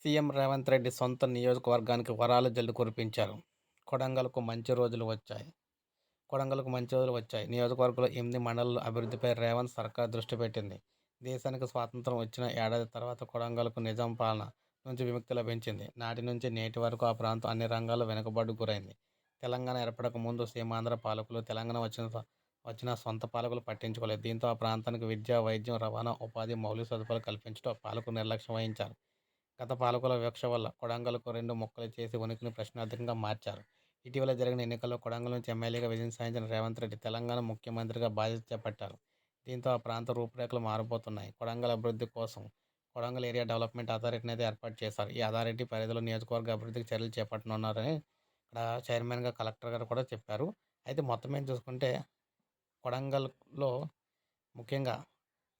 CM Revanth Reddy సొంత నియోజకవర్గానికి వరాల జల్లు కురిపించారు. కొడంగల్‌కు మంచి రోజులు వచ్చాయి. నియోజకవర్గంలో 8 మండలాల అభివృద్ధిపై రేవంత్ సర్కార్ దృష్టి పెట్టింది. దేశానికి స్వాతంత్ర్యం వచ్చిన ఏడాది తర్వాత కొడంగల్‌కు నిజాం పాలన నుంచి విముక్తి లభించింది. నాటి నుంచి నేటి వరకు ఆ ప్రాంతం అన్ని రంగాల్లో వెనుకబాటుకు గురైంది. తెలంగాణ ఏర్పడక ముందు సీమాంధ్ర పాలకులు తెలంగాణ వచ్చిన సొంత పాలకులు పట్టించుకోలేదు. దీంతో ఆ ప్రాంతానికి విద్య, వైద్యం, రవాణా, ఉపాధి, మౌలిక సదుపాయాలు కల్పించడంలో పాలకులు నిర్లక్ష్యం వహించారు. గత పాలకుల వివక్ష వల్ల కొడంగల్‌కు 2 ముక్కలు చేసి ఉనికిని ప్రశ్నార్థకంగా మార్చారు. ఇటీవల జరిగిన ఎన్నికల్లో కొడంగల్ నుంచి ఎమ్మెల్యేగా విజయం సాధించిన రేవంత్ రెడ్డి తెలంగాణ ముఖ్యమంత్రిగా బాధ్యత చేపట్టారు. దీంతో ఆ ప్రాంత రూపురేఖలు మారబోతున్నాయి. కొడంగల్ అభివృద్ధి కోసం కొడంగల్ ఏరియా డెవలప్మెంట్ అథారిటీని అయితే ఏర్పాటు చేశారు. ఈ అథారిటీ పరిధిలో నియోజకవర్గ అభివృద్ధికి చర్యలు చేపట్టనున్నారని ఇక్కడ చైర్మన్‌గా కలెక్టర్ గారు కూడా చెప్పారు. అయితే మొత్తం మీద చూసుకుంటే కొడంగల్‌లో ముఖ్యంగా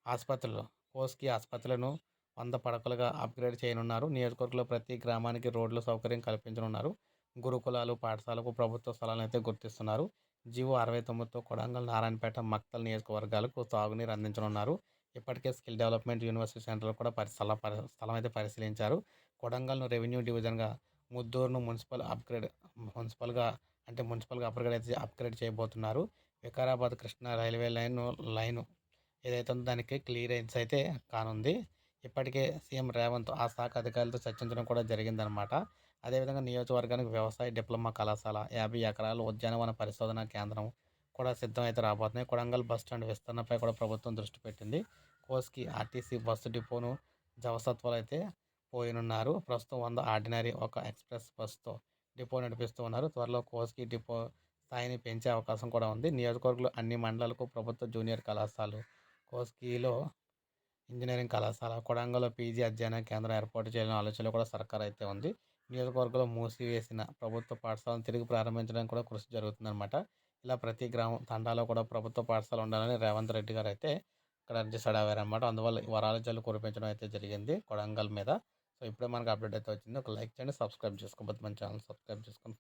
ఆసుపత్రులు, కోస్గి ఆసుపత్రులను 100 పడకలుగా అప్‌గ్రేడ్ చేయనున్నారు. నియోజకవర్గంలో ప్రతి గ్రామానికి రోడ్ల సౌకర్యం కల్పించనున్నారు. గురుకులాలు, పాఠశాలకు ప్రభుత్వ స్థలాలనైతే గుర్తిస్తున్నారు. జీవో 69తో కొడంగల్, నారాయణపేట, మక్తల్ నియోజకవర్గాలకు తాగునీరు అందించనున్నారు. ఇప్పటికే స్కిల్ డెవలప్మెంట్ యూనివర్సిటీ సెంటర్‌లో కూడా స్థలం అయితే పరిశీలించారు. కొడంగల్‌ను రెవెన్యూ డివిజన్‌గా, ముద్దూరును మున్సిపల్‌గా అప్‌గ్రేడ్ చేయబోతున్నారు. వికారాబాద్ కృష్ణా రైల్వే లైను ఏదైతే ఉందో దానికి క్లియరెన్స్ అయితే కానుంది. ఇప్పటికే సీఎం రేవంత్ ఆ శాఖ అధికారులతో చర్చించడం కూడా జరిగిందనమాట. అదేవిధంగా నియోజకవర్గానికి వ్యవసాయ డిప్లొమా కళాశాల, 50 ఎకరాల ఉద్యానవన పరిశోధనా కేంద్రం కూడా సిద్ధమైతే రాబోతున్నాయి. కొడంగల్ బస్టాండ్ విస్తరణపై కూడా ప్రభుత్వం దృష్టి పెట్టింది. కోస్గి ఆర్టీసీ బస్సు డిపోను జవసత్వాలు అయితే పోయనున్నారు. ప్రస్తుతం 100 ఆర్డినరీ, 1 ఎక్స్‌ప్రెస్ బస్సుతో డిపో నడిపిస్తూ ఉన్నారు. త్వరలో కోస్గి డిపో స్థాయిని పెంచే అవకాశం కూడా ఉంది. నియోజకవర్గంలో అన్ని మండలాలకు ప్రభుత్వ జూనియర్ కళాశాలలు, కోస్గిలో ఇంజనీరింగ్ కళాశాల, కొడంగల్‌లో పీజీ అధ్యయన కేంద్రం ఏర్పాటు చేయాలనే ఆలోచనలో కూడా సర్కార్ అయితే ఉంది. నియోజకవర్గంలో మూసివేసిన ప్రభుత్వ పాఠశాలను తిరిగి ప్రారంభించడానికి కూడా కృషి జరుగుతుందనమాట. ఇలా ప్రతి గ్రామం, తండాలో కూడా ప్రభుత్వ పాఠశాల ఉండాలని రేవంత్ రెడ్డి గారు అయితే ఇక్కడ డిసైడ్ అయ్యారనమాట. అందువల్ల ఈ వరాల జల్లు కురిపించడం అయితే జరిగింది కొడంగల్ మీద. సో, ఇప్పుడే మనకు అప్డేట్ అయితే వచ్చింది. ఒక లైక్ చేయండి, సబ్స్క్రైబ్ చేసుకోకపోతే మన ఛానల్ సబ్స్క్రైబ్ చేసుకోండి.